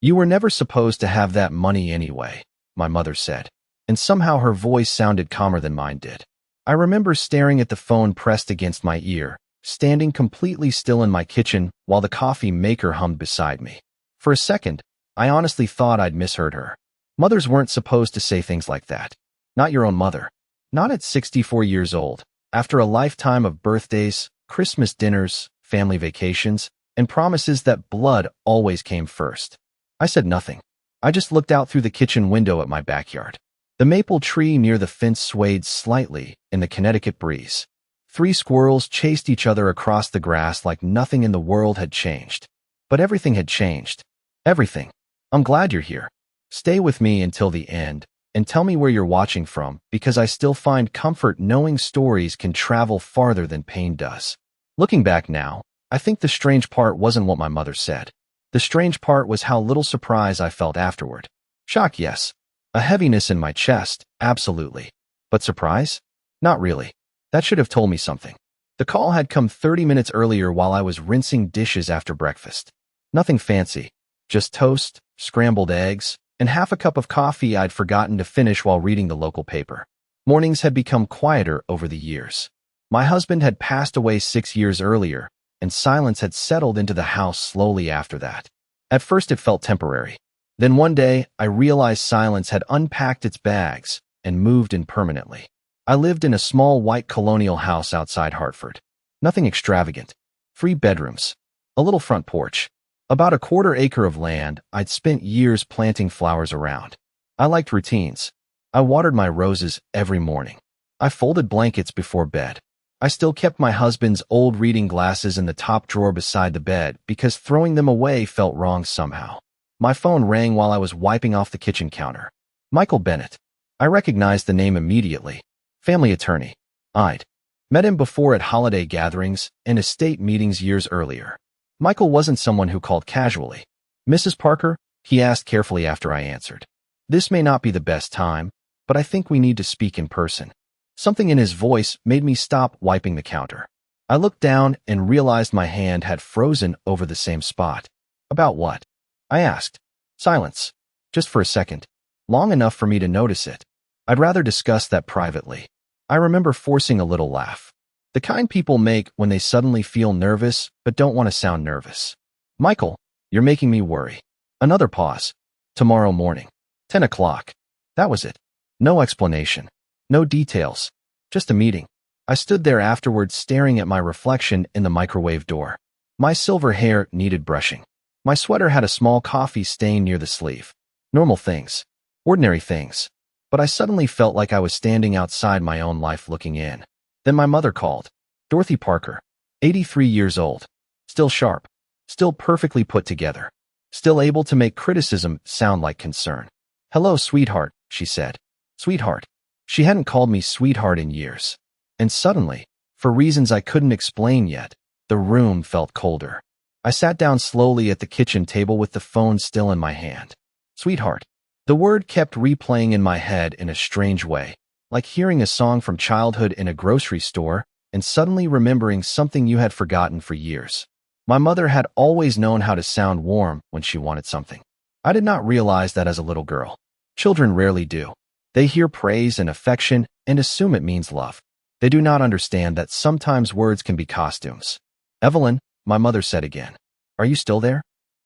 "You were never supposed to have that money anyway," my mother said, and somehow her voice sounded calmer than mine did. I remember staring at the phone pressed against my ear, standing completely still in my kitchen while the coffee maker hummed beside me. For a second, I honestly thought I'd misheard her. Mothers weren't supposed to say things like that. Not your own mother. Not at 64 years old, after a lifetime of birthdays, Christmas dinners, family vacations, and promises that blood always came first. I said nothing. I just looked out through the kitchen window at my backyard. The maple tree near the fence swayed slightly in the Connecticut breeze. 3 squirrels chased each other across the grass like nothing in the world had changed. But everything had changed. Everything. I'm glad you're here. Stay with me until the end, and tell me where you're watching from, because I still find comfort knowing stories can travel farther than pain does. Looking back now, I think the strange part wasn't what my mother said. The strange part was how little surprise I felt afterward. Shock, yes. A heaviness in my chest, absolutely. But surprise? Not really. That should have told me something. The call had come 30 minutes earlier while I was rinsing dishes after breakfast. Nothing fancy. Just toast, scrambled eggs, and half a cup of coffee I'd forgotten to finish while reading the local paper. Mornings had become quieter over the years. My husband had passed away 6 years earlier, and silence had settled into the house slowly after that. At first it felt temporary. Then one day, I realized silence had unpacked its bags and moved in permanently. I lived in a small white colonial house outside Hartford. Nothing extravagant. 3 bedrooms. A little front porch. About a quarter-acre of land I'd spent years planting flowers around. I liked routines. I watered my roses every morning. I folded blankets before bed. I still kept my husband's old reading glasses in the top drawer beside the bed because throwing them away felt wrong somehow. My phone rang while I was wiping off the kitchen counter. Michael Bennett. I recognized the name immediately. Family attorney. I'd met him before at holiday gatherings and estate meetings years earlier. Michael wasn't someone who called casually. "Mrs. Parker?" he asked carefully after I answered. "This may not be the best time, but I think we need to speak in person." Something in his voice made me stop wiping the counter. I looked down and realized my hand had frozen over the same spot. "About what?" I asked. Silence. Just for a second. Long enough for me to notice it. "I'd rather discuss that privately." I remember forcing a little laugh. The kind people make when they suddenly feel nervous but don't want to sound nervous. "Michael, you're making me worry." Another pause. "Tomorrow morning. 10 o'clock. That was it. No explanation. No details. Just a meeting. I stood there afterwards staring at my reflection in the microwave door. My silver hair needed brushing. My sweater had a small coffee stain near the sleeve. Normal things. Ordinary things. But I suddenly felt like I was standing outside my own life looking in. Then my mother called. Dorothy Parker. 83 years old. Still sharp. Still perfectly put together. Still able to make criticism sound like concern. "Hello, sweetheart," she said. Sweetheart. She hadn't called me sweetheart in years. And suddenly, for reasons I couldn't explain yet, the room felt colder. I sat down slowly at the kitchen table with the phone still in my hand. Sweetheart. The word kept replaying in my head in a strange way, like hearing a song from childhood in a grocery store and suddenly remembering something you had forgotten for years. My mother had always known how to sound warm when she wanted something. I did not realize that as a little girl. Children rarely do. They hear praise and affection and assume it means love. They do not understand that sometimes words can be costumes. "Evelyn," my mother said again. "Are you still there?"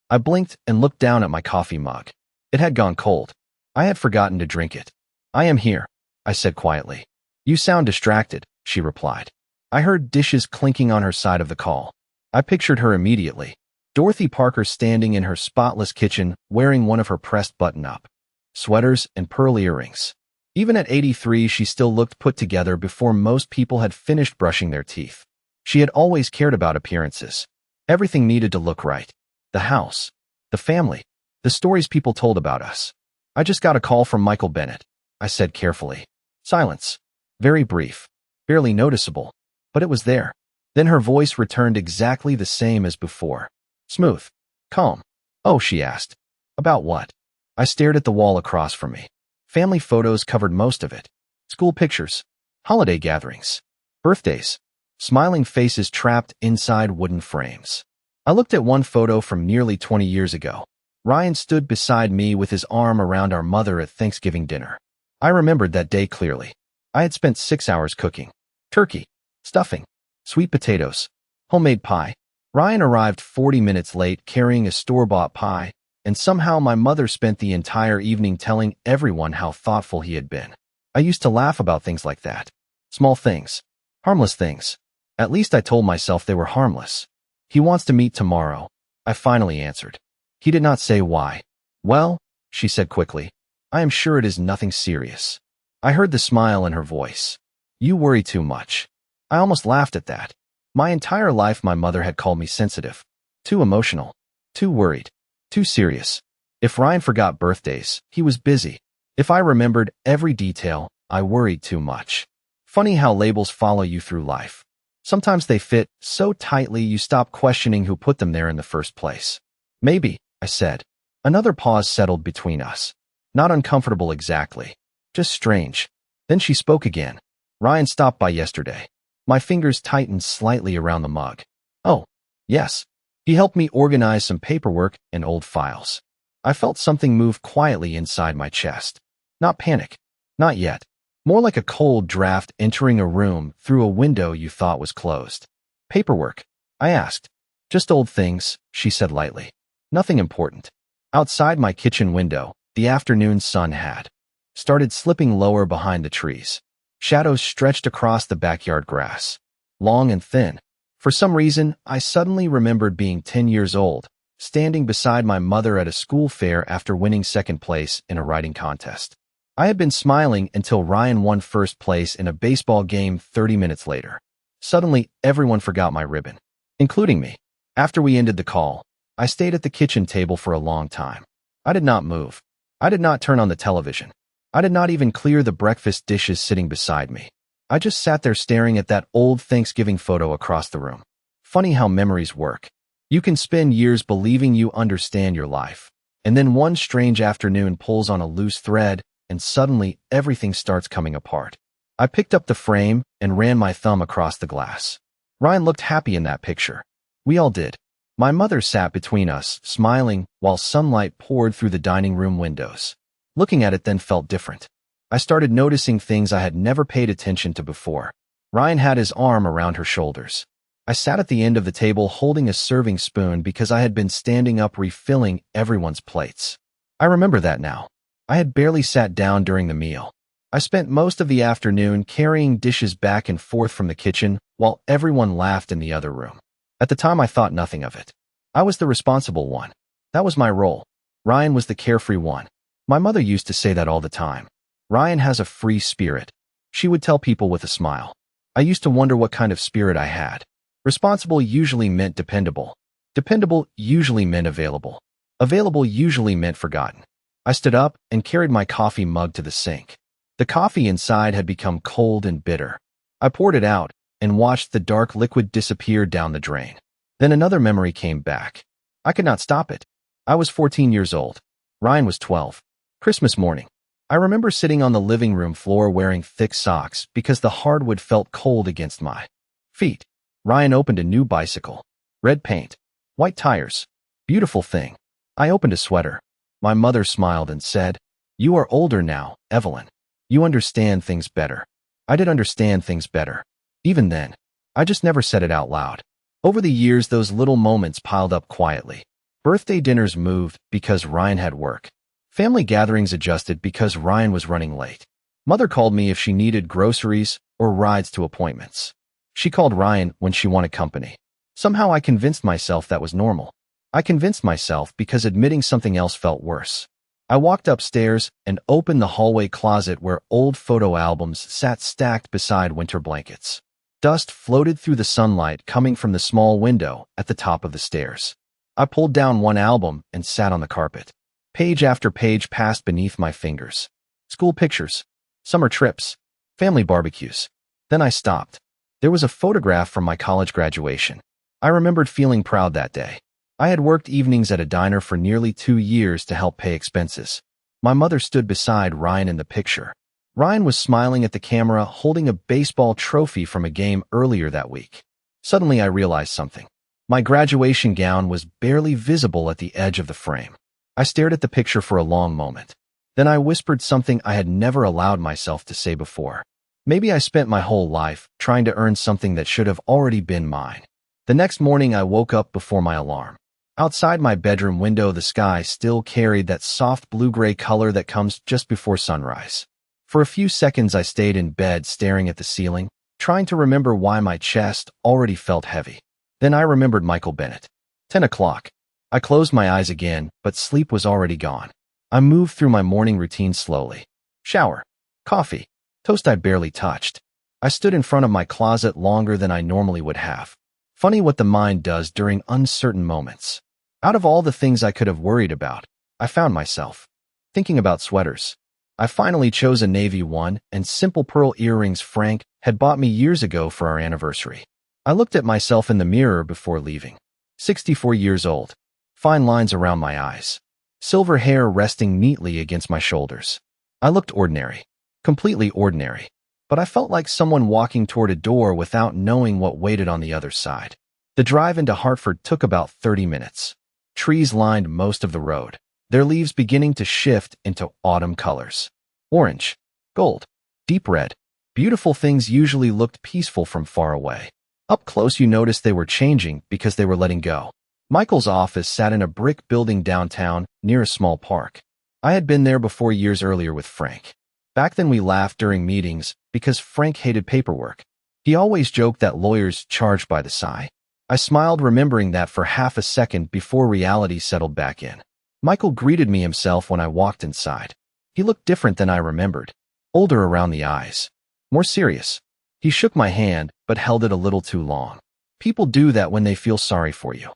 I blinked and looked down at my coffee mug. It had gone cold. I had forgotten to drink it. "I am here," I said quietly. "You sound distracted," she replied. I heard dishes clinking on her side of the call. I pictured her immediately. Dorothy Parker standing in her spotless kitchen wearing one of her pressed button-up sweaters and pearl earrings. Even at 83, she still looked put together before most people had finished brushing their teeth. She had always cared about appearances. Everything needed to look right. The house. The family. The stories people told about us. "I just got a call from Michael Bennett," I said carefully. Silence. Very brief. Barely noticeable. But it was there. Then her voice returned exactly the same as before. Smooth. Calm. "Oh," she asked. "About what?" I stared at the wall across from me. Family photos covered most of it. School pictures. Holiday gatherings. Birthdays. Smiling faces trapped inside wooden frames. I looked at one photo from nearly 20 years ago. Ryan stood beside me with his arm around our mother at Thanksgiving dinner. I remembered that day clearly. I had spent 6 hours cooking. Turkey, stuffing, sweet potatoes, homemade pie. Ryan arrived 40 minutes late carrying a store-bought pie, and somehow my mother spent the entire evening telling everyone how thoughtful he had been. I used to laugh about things like that. Small things. Harmless things. At least I told myself they were harmless. He wants to meet tomorrow, I finally answered. He did not say why. Well, she said quickly, I am sure it is nothing serious. I heard the smile in her voice. You worry too much. I almost laughed at that. My entire life my mother had called me sensitive. Too emotional. Too worried. Too serious. If Ryan forgot birthdays, he was busy. If I remembered every detail, I worried too much. Funny how labels follow you through life. Sometimes they fit so tightly you stop questioning who put them there in the first place. Maybe, I said. Another pause settled between us. Not uncomfortable exactly. Just strange. Then she spoke again. Ryan stopped by yesterday. My fingers tightened slightly around the mug. Oh, yes. He helped me organize some paperwork and old files. I felt something move quietly inside my chest. Not panic. Not yet. More like a cold draft entering a room through a window you thought was closed. Paperwork? I asked. Just old things, she said lightly. Nothing important. Outside my kitchen window, the afternoon sun had started slipping lower behind the trees. Shadows stretched across the backyard grass, long and thin. For some reason, I suddenly remembered being 10 years old, standing beside my mother at a school fair after winning second place in a writing contest. I had been smiling until Ryan won first place in a baseball game 30 minutes later. Suddenly, everyone forgot my ribbon, including me. After we ended the call, I stayed at the kitchen table for a long time. I did not move. I did not turn on the television. I did not even clear the breakfast dishes sitting beside me. I just sat there staring at that old Thanksgiving photo across the room. Funny how memories work. You can spend years believing you understand your life, and then one strange afternoon pulls on a loose thread, and suddenly everything starts coming apart. I picked up the frame and ran my thumb across the glass. Ryan looked happy in that picture. We all did. My mother sat between us, smiling, while sunlight poured through the dining room windows. Looking at it then felt different. I started noticing things I had never paid attention to before. Ryan had his arm around her shoulders. I sat at the end of the table holding a serving spoon because I had been standing up refilling everyone's plates. I remember that now. I had barely sat down during the meal. I spent most of the afternoon carrying dishes back and forth from the kitchen while everyone laughed in the other room. At the time I thought nothing of it. I was the responsible one. That was my role. Ryan was the carefree one. My mother used to say that all the time. Ryan has a free spirit. She would tell people with a smile. I used to wonder what kind of spirit I had. Responsible usually meant dependable. Dependable usually meant available. Available usually meant forgotten. I stood up and carried my coffee mug to the sink. The coffee inside had become cold and bitter. I poured it out and watched the dark liquid disappear down the drain. Then another memory came back. I could not stop it. I was 14 years old. Ryan was 12. Christmas morning. I remember sitting on the living room floor wearing thick socks because the hardwood felt cold against my feet. Ryan opened a new bicycle. Red paint. White tires. Beautiful thing. I opened a sweater. My mother smiled and said, "You are older now, Evelyn. You understand things better." I did understand things better. Even then, I just never said it out loud. Over the years, those little moments piled up quietly. Birthday dinners moved because Ryan had work. Family gatherings adjusted because Ryan was running late. Mother called me if she needed groceries or rides to appointments. She called Ryan when she wanted company. Somehow I convinced myself that was normal. I convinced myself because admitting something else felt worse. I walked upstairs and opened the hallway closet where old photo albums sat stacked beside winter blankets. Dust floated through the sunlight coming from the small window at the top of the stairs. I pulled down one album and sat on the carpet. Page after page passed beneath my fingers. School pictures, summer trips, family barbecues. Then I stopped. There was a photograph from my college graduation. I remembered feeling proud that day. I had worked evenings at a diner for nearly 2 years to help pay expenses. My mother stood beside Ryan in the picture. Ryan was smiling at the camera, holding a baseball trophy from a game earlier that week. Suddenly I realized something. My graduation gown was barely visible at the edge of the frame. I stared at the picture for a long moment. Then I whispered something I had never allowed myself to say before. Maybe I spent my whole life trying to earn something that should have already been mine. The next morning I woke up before my alarm. Outside my bedroom window, the sky still carried that soft blue-gray color that comes just before sunrise. For a few seconds I stayed in bed staring at the ceiling, trying to remember why my chest already felt heavy. Then I remembered Michael Bennett. 10 o'clock. I closed my eyes again, but sleep was already gone. I moved through my morning routine slowly. Shower. Coffee. Toast I barely touched. I stood in front of my closet longer than I normally would have. Funny what the mind does during uncertain moments. Out of all the things I could have worried about, I found myself thinking about sweaters. I finally chose a navy one and simple pearl earrings Frank had bought me years ago for our anniversary. I looked at myself in the mirror before leaving. 64 years old. Fine lines around my eyes. Silver hair resting neatly against my shoulders. I looked ordinary. Completely ordinary. But I felt like someone walking toward a door without knowing what waited on the other side. The drive into Hartford took about 30 minutes. Trees lined most of the road, their leaves beginning to shift into autumn colors. Orange, gold, deep red. Beautiful things usually looked peaceful from far away. Up close you noticed they were changing because they were letting go. Michael's office sat in a brick building downtown near a small park. I had been there before years earlier with Frank. Back then we laughed during meetings because Frank hated paperwork. He always joked that lawyers charged by the sigh. I smiled remembering that for half a second before reality settled back in. Michael greeted me himself when I walked inside. He looked different than I remembered. Older around the eyes. More serious. He shook my hand but held it a little too long. People do that when they feel sorry for you.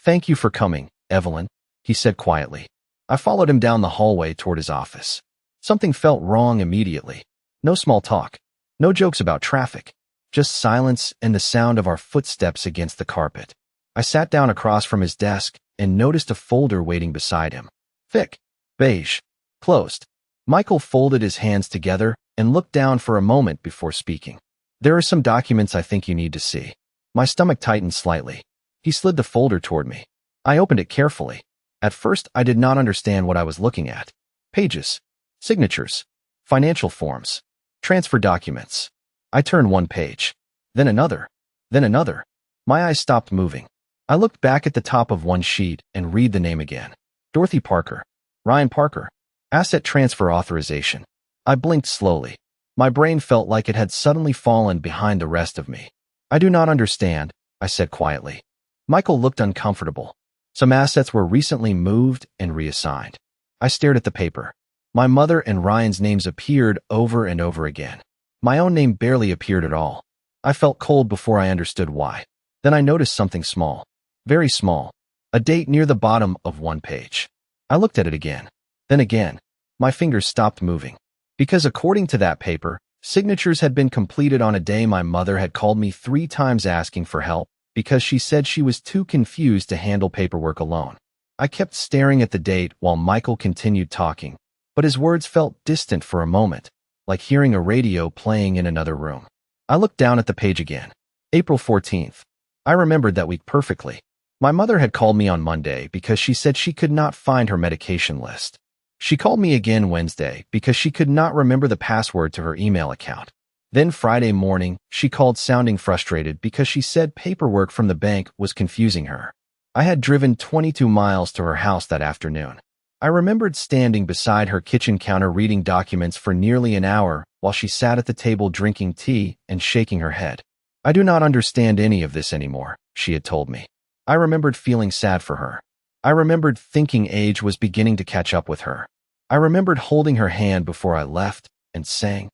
Thank you for coming, Evelyn, he said quietly. I followed him down the hallway toward his office. Something felt wrong immediately. No small talk. No jokes about traffic. Just silence and the sound of our footsteps against the carpet. I sat down across from his desk and noticed a folder waiting beside him. Thick. Beige. Closed. Michael folded his hands together and looked down for a moment before speaking. There are some documents I think you need to see. My stomach tightened slightly. He slid the folder toward me. I opened it carefully. At first, I did not understand what I was looking at. Pages. Signatures. Financial forms. Transfer documents. I turned one page. Then another. Then another. My eyes stopped moving. I looked back at the top of one sheet and read the name again. Dorothy Parker. Ryan Parker. Asset transfer authorization. I blinked slowly. My brain felt like it had suddenly fallen behind the rest of me. I do not understand, I said quietly. Michael looked uncomfortable. Some assets were recently moved and reassigned. I stared at the paper. My mother and Ryan's names appeared over and over again. My own name barely appeared at all. I felt cold before I understood why. Then I noticed something small. Very small. A date near the bottom of one page. I looked at it again. Then again. My fingers stopped moving. Because according to that paper, signatures had been completed on a day my mother had called me 3 times asking for help because she said she was too confused to handle paperwork alone. I kept staring at the date while Michael continued talking, but his words felt distant for a moment, like hearing a radio playing in another room. I looked down at the page again. April 14th. I remembered that week perfectly. My mother had called me on Monday because she said she could not find her medication list. She called me again Wednesday because she could not remember the password to her email account. Then Friday morning, she called sounding frustrated because she said paperwork from the bank was confusing her. I had driven 22 miles to her house that afternoon. I remembered standing beside her kitchen counter reading documents for nearly an hour while she sat at the table drinking tea and shaking her head. I do not understand any of this anymore, she had told me. I remembered feeling sad for her. I remembered thinking age was beginning to catch up with her. I remembered holding her hand before I left and saying,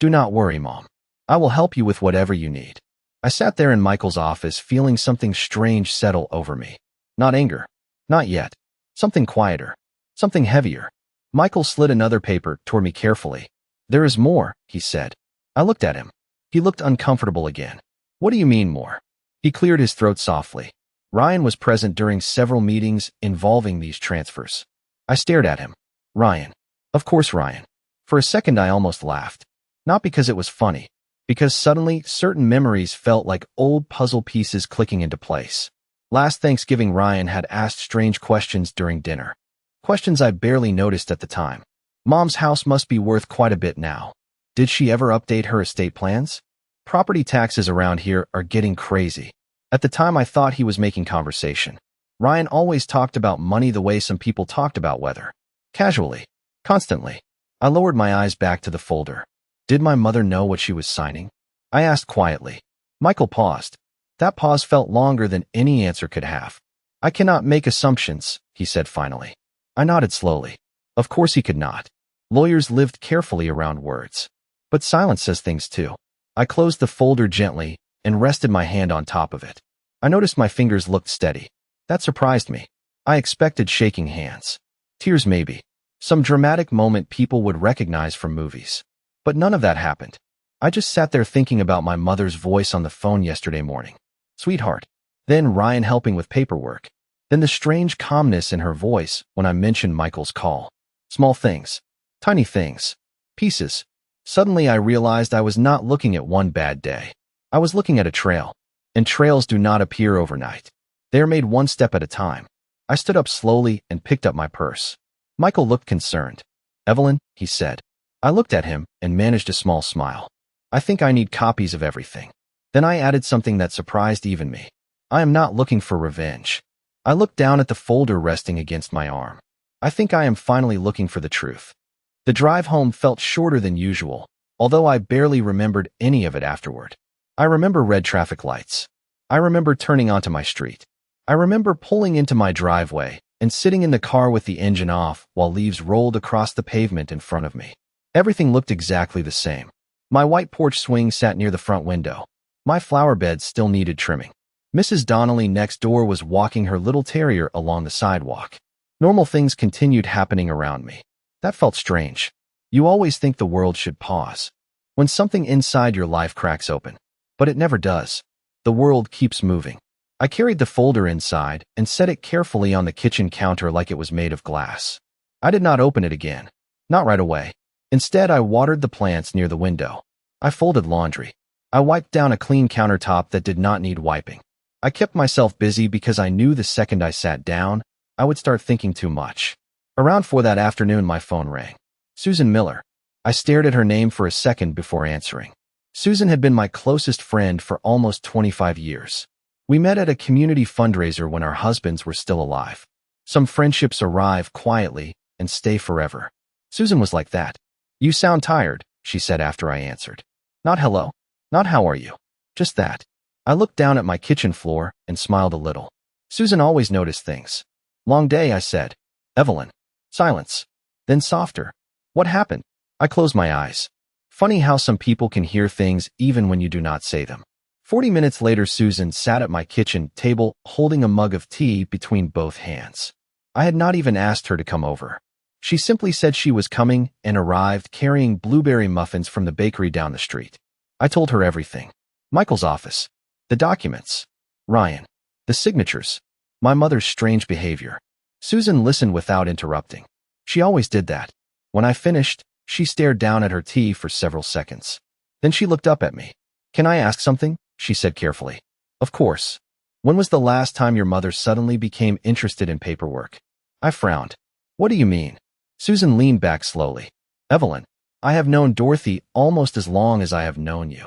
"Do not worry, Mom. I will help you with whatever you need." I sat there in Michael's office feeling something strange settle over me. Not anger. Not yet. Something quieter. Something heavier. Michael slid another paper toward me carefully. "There is more," he said. I looked at him. He looked uncomfortable again. "What do you mean more?" He cleared his throat softly. Ryan was present during several meetings involving these transfers. I stared at him. Ryan. Of course Ryan. For a second I almost laughed. Not because it was funny. Because suddenly certain memories felt like old puzzle pieces clicking into place. Last Thanksgiving Ryan had asked strange questions during dinner. Questions I barely noticed at the time. Mom's house must be worth quite a bit now. Did she ever update her estate plans? Property taxes around here are getting crazy. At the time I thought he was making conversation. Ryan always talked about money the way some people talked about weather. Casually. Constantly. I lowered my eyes back to the folder. Did my mother know what she was signing? I asked quietly. Michael paused. That pause felt longer than any answer could have. I cannot make assumptions, he said finally. I nodded slowly. Of course he could not. Lawyers lived carefully around words. But silence says things too. I closed the folder gently and rested my hand on top of it. I noticed my fingers looked steady. That surprised me. I expected shaking hands. Tears maybe. Some dramatic moment people would recognize from movies. But none of that happened. I just sat there thinking about my mother's voice on the phone yesterday morning. Sweetheart. Then Ryan helping with paperwork. Then the strange calmness in her voice when I mentioned Michael's call. Small things. Tiny things. Pieces. Suddenly I realized I was not looking at one bad day. I was looking at a trail. And trails do not appear overnight. They are made one step at a time. I stood up slowly and picked up my purse. Michael looked concerned. Evelyn, he said. I looked at him and managed a small smile. I think I need copies of everything. Then I added something that surprised even me. I am not looking for revenge. I looked down at the folder resting against my arm. I think I am finally looking for the truth. The drive home felt shorter than usual, although I barely remembered any of it afterward. I remember red traffic lights. I remember turning onto my street. I remember pulling into my driveway and sitting in the car with the engine off while leaves rolled across the pavement in front of me. Everything looked exactly the same. My white porch swing sat near the front window. My flower bed still needed trimming. Mrs. Donnelly next door was walking her little terrier along the sidewalk. Normal things continued happening around me. That felt strange. You always think the world should pause when something inside your life cracks open. But it never does. The world keeps moving. I carried the folder inside and set it carefully on the kitchen counter like it was made of glass. I did not open it again. Not right away. Instead, I watered the plants near the window. I folded laundry. I wiped down a clean countertop that did not need wiping. I kept myself busy because I knew the second I sat down, I would start thinking too much. Around 4 that afternoon, my phone rang. Susan Miller. I stared at her name for a second before answering. Susan had been my closest friend for almost 25 years. We met at a community fundraiser when our husbands were still alive. Some friendships arrive quietly and stay forever. Susan was like that. You sound tired, she said after I answered. Not hello. Not how are you. Just that. I looked down at my kitchen floor and smiled a little. Susan always noticed things. Long day, I said. Evelyn. Silence. Then softer. What happened? I closed my eyes. Funny how some people can hear things even when you do not say them. 40 minutes later, Susan sat at my kitchen table holding a mug of tea between both hands. I had not even asked her to come over. She simply said she was coming and arrived carrying blueberry muffins from the bakery down the street. I told her everything. Michael's office. The documents. Ryan. The signatures. My mother's strange behavior. Susan listened without interrupting. She always did that. When I finished, she stared down at her tea for several seconds. Then she looked up at me. Can I ask something? She said carefully. Of course. When was the last time your mother suddenly became interested in paperwork? I frowned. What do you mean? Susan leaned back slowly. Evelyn, I have known Dorothy almost as long as I have known you.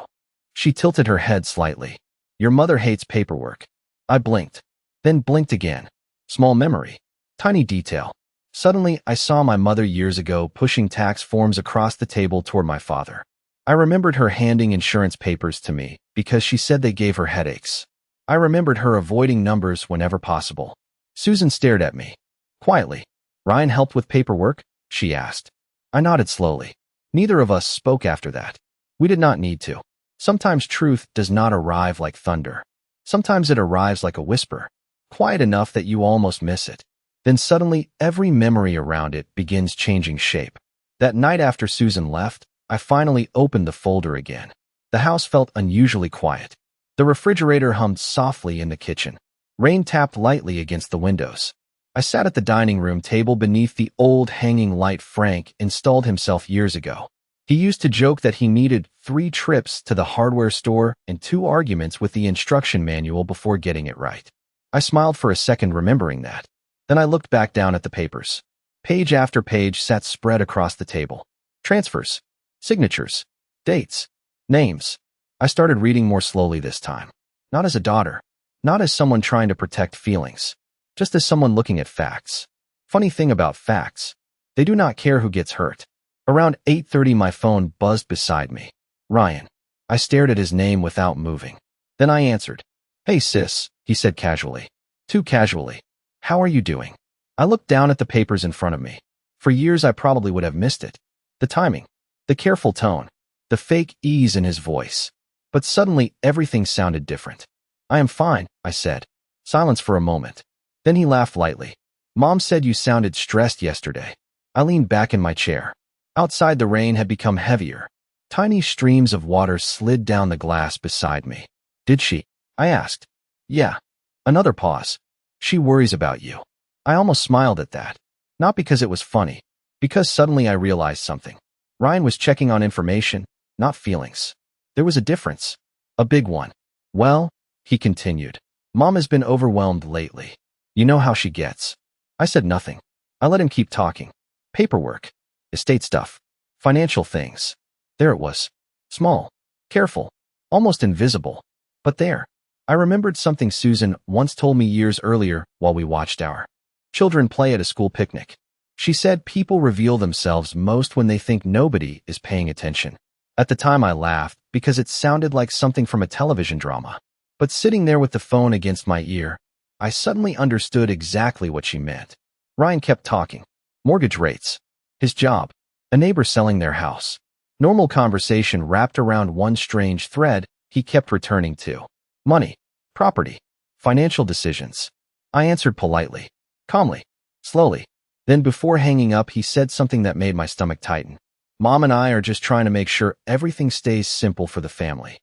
She tilted her head slightly. Your mother hates paperwork. I blinked. Then blinked again. Small memory. Tiny detail. Suddenly, I saw my mother years ago pushing tax forms across the table toward my father. I remembered her handing insurance papers to me because she said they gave her headaches. I remembered her avoiding numbers whenever possible. Susan stared at me. Quietly. Ryan helped with paperwork? She asked. I nodded slowly. Neither of us spoke after that. We did not need to. Sometimes truth does not arrive like thunder. Sometimes it arrives like a whisper, quiet enough that you almost miss it. Then suddenly, every memory around it begins changing shape. That night after Susan left, I finally opened the folder again. The house felt unusually quiet. The refrigerator hummed softly in the kitchen. Rain tapped lightly against the windows. I sat at the dining room table beneath the old hanging light Frank installed himself years ago. He used to joke that he needed 3 trips to the hardware store and 2 arguments with the instruction manual before getting it right. I smiled for a second remembering that. Then I looked back down at the papers. Page after page sat spread across the table. Transfers, signatures, dates, names. I started reading more slowly this time. Not as a daughter, not as someone trying to protect feelings, just as someone looking at facts. Funny thing about facts, they do not care who gets hurt. Around 8:30 my phone buzzed beside me. Ryan. I stared at his name without moving. Then I answered. Hey sis, he said casually. Too casually. How are you doing? I looked down at the papers in front of me. For years I probably would have missed it. The timing, the careful tone, the fake ease in his voice. But suddenly everything sounded different. I am fine, I said. Silence for a moment. Then he laughed lightly. Mom said you sounded stressed yesterday. I leaned back in my chair. Outside the rain had become heavier. Tiny streams of water slid down the glass beside me. Did she? I asked. Yeah. Another pause. She worries about you. I almost smiled at that. Not because it was funny. Because suddenly I realized something. Ryan was checking on information, not feelings. There was a difference. A big one. Well, he continued. Mom has been overwhelmed lately. You know how she gets. I said nothing. I let him keep talking. Paperwork. Estate stuff. Financial things. There it was. Small. Careful. Almost invisible. But there. I remembered something Susan once told me years earlier while we watched our children play at a school picnic. She said people reveal themselves most when they think nobody is paying attention. At the time I laughed because it sounded like something from a television drama. But sitting there with the phone against my ear, I suddenly understood exactly what she meant. Ryan kept talking. Mortgage rates. His job. A neighbor selling their house. Normal conversation wrapped around one strange thread he kept returning to. Money. Property. Financial decisions. I answered politely. Calmly. Slowly. Then before hanging up he said something that made my stomach tighten. Mom and I are just trying to make sure everything stays simple for the family.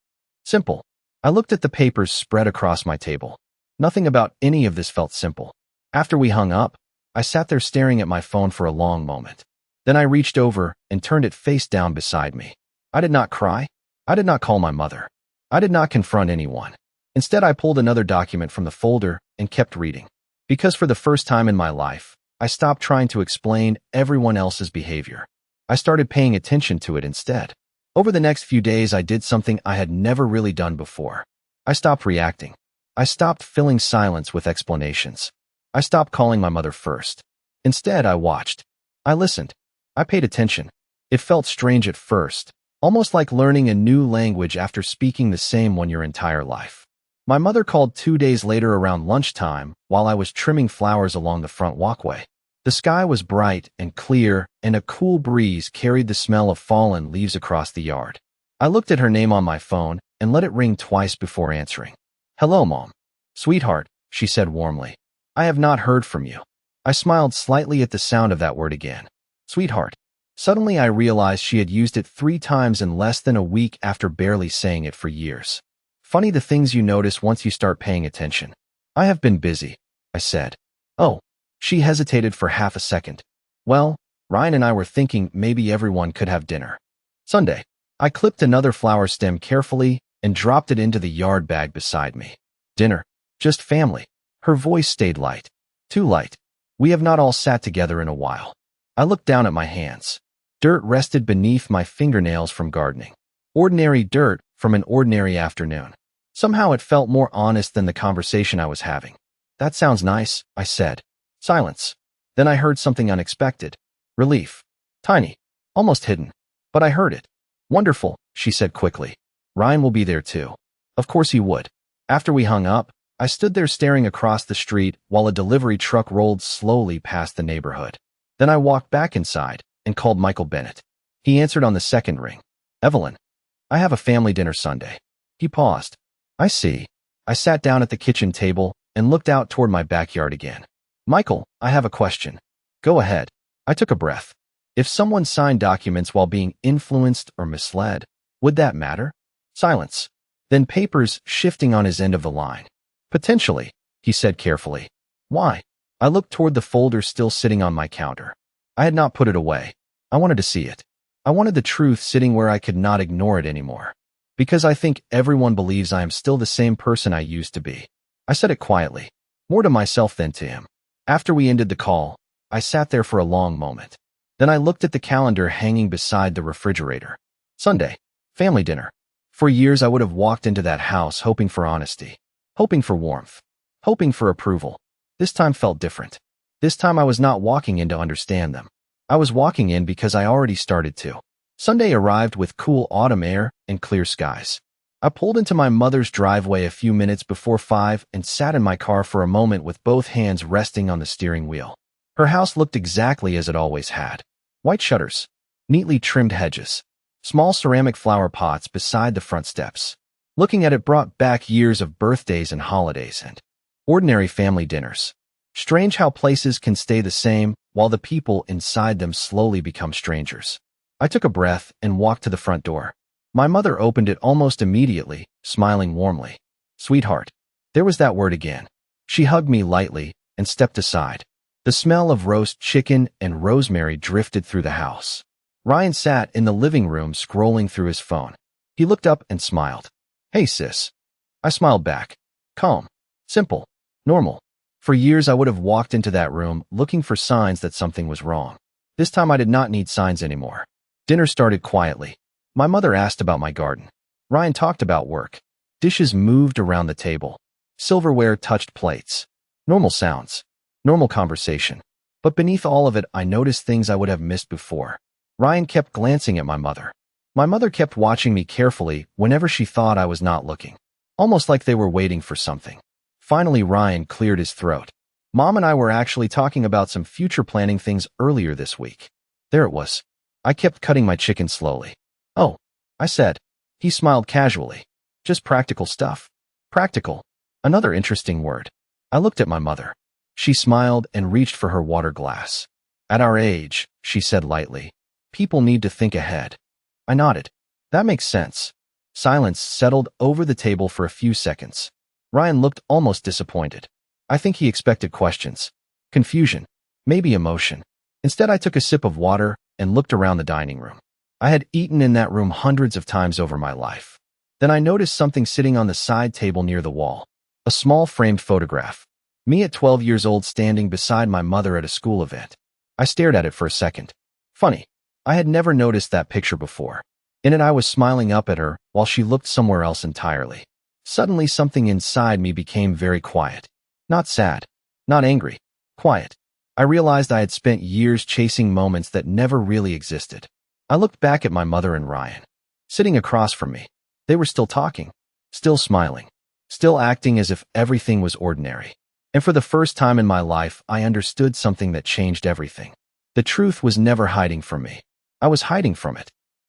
Simple. I looked at the papers spread across my table. Nothing about any of this felt simple. After we hung up, I sat there staring at my phone for a long moment. Then I reached over and turned it face down beside me. I did not cry. I did not call my mother. I did not confront anyone. Instead, I pulled another document from the folder and kept reading. Because for the first time in my life, I stopped trying to explain everyone else's behavior. I started paying attention to it instead. Over the next few days, I did something I had never really done before. I stopped reacting. I stopped filling silence with explanations. I stopped calling my mother first. Instead, I watched. I listened. I paid attention. It felt strange at first, almost like learning a new language after speaking the same one your entire life. My mother called 2 days later around lunchtime while I was trimming flowers along the front walkway. The sky was bright and clear, and a cool breeze carried the smell of fallen leaves across the yard. I looked at her name on my phone and let it ring twice before answering. Hello, Mom. Sweetheart, she said warmly. I have not heard from you. I smiled slightly at the sound of that word again. Sweetheart. Suddenly I realized she had used it 3 times in less than a week after barely saying it for years. Funny the things you notice once you start paying attention. I have been busy, I said. Oh. She hesitated for half a second. Well, Ryan and I were thinking maybe everyone could have dinner. Sunday. I clipped another flower stem carefully and dropped it into the yard bag beside me. Dinner. Just family. Her voice stayed light. Too light. We have not all sat together in a while. I looked down at my hands. Dirt rested beneath my fingernails from gardening. Ordinary dirt from an ordinary afternoon. Somehow it felt more honest than the conversation I was having. That sounds nice, I said. Silence. Then I heard something unexpected. Relief. Tiny. Almost hidden. But I heard it. Wonderful, she said quickly. Ryan will be there too. Of course he would. After we hung up, I stood there staring across the street while a delivery truck rolled slowly past the neighborhood. Then I walked back inside and called Michael Bennett. He answered on the second ring. Evelyn. I have a family dinner Sunday. He paused. I see. I sat down at the kitchen table and looked out toward my backyard again. Michael, I have a question. Go ahead. I took a breath. If someone signed documents while being influenced or misled, would that matter? Silence. Then papers shifting on his end of the line. Potentially, he said carefully. Why? I looked toward the folder still sitting on my counter. I had not put it away. I wanted to see it. I wanted the truth sitting where I could not ignore it anymore. Because I think everyone believes I am still the same person I used to be. I said it quietly, more to myself than to him. After we ended the call, I sat there for a long moment. Then I looked at the calendar hanging beside the refrigerator. Sunday. Family dinner. For years I would have walked into that house hoping for honesty, hoping for warmth, hoping for approval. This time felt different. This time I was not walking in to understand them. I was walking in because I already started to. Sunday arrived with cool autumn air and clear skies. I pulled into my mother's driveway a few minutes before 5 and sat in my car for a moment with both hands resting on the steering wheel. Her house looked exactly as it always had. White shutters, neatly trimmed hedges, small ceramic flower pots beside the front steps. Looking at it brought back years of birthdays and holidays and ordinary family dinners. Strange how places can stay the same while the people inside them slowly become strangers. I took a breath and walked to the front door. My mother opened it almost immediately, smiling warmly. Sweetheart. There was that word again. She hugged me lightly and stepped aside. The smell of roast chicken and rosemary drifted through the house. Ryan sat in the living room scrolling through his phone. He looked up and smiled. Hey, sis. I smiled back. Calm. Simple. Normal. For years I would have walked into that room looking for signs that something was wrong. This time I did not need signs anymore. Dinner started quietly. My mother asked about my garden. Ryan talked about work. Dishes moved around the table. Silverware touched plates. Normal sounds. Normal conversation. But beneath all of it, I noticed things I would have missed before. Ryan kept glancing at my mother. My mother kept watching me carefully whenever she thought I was not looking. Almost like they were waiting for something. Finally, Ryan cleared his throat. Mom and I were actually talking about some future planning things earlier this week. There it was. I kept cutting my chicken slowly. Oh, I said. He smiled casually. Just practical stuff. Practical. Another interesting word. I looked at my mother. She smiled and reached for her water glass. At our age, she said lightly, people need to think ahead. I nodded. That makes sense. Silence settled over the table for a few seconds. Ryan looked almost disappointed. I think he expected questions. Confusion. Maybe emotion. Instead, I took a sip of water and looked around the dining room. I had eaten in that room hundreds of times over my life. Then I noticed something sitting on the side table near the wall. A small framed photograph. Me at 12 years old standing beside my mother at a school event. I stared at it for a second. Funny. I had never noticed that picture before. In it I was smiling up at her while she looked somewhere else entirely. Suddenly something inside me became very quiet. Not sad. Not angry. Quiet. I realized I had spent years chasing moments that never really existed. I looked back at my mother and Ryan. Sitting across from me. They were still talking. Still smiling. Still acting as if everything was ordinary. And for the first time in my life, I understood something that changed everything. The truth was never hiding from me. I was hiding from it.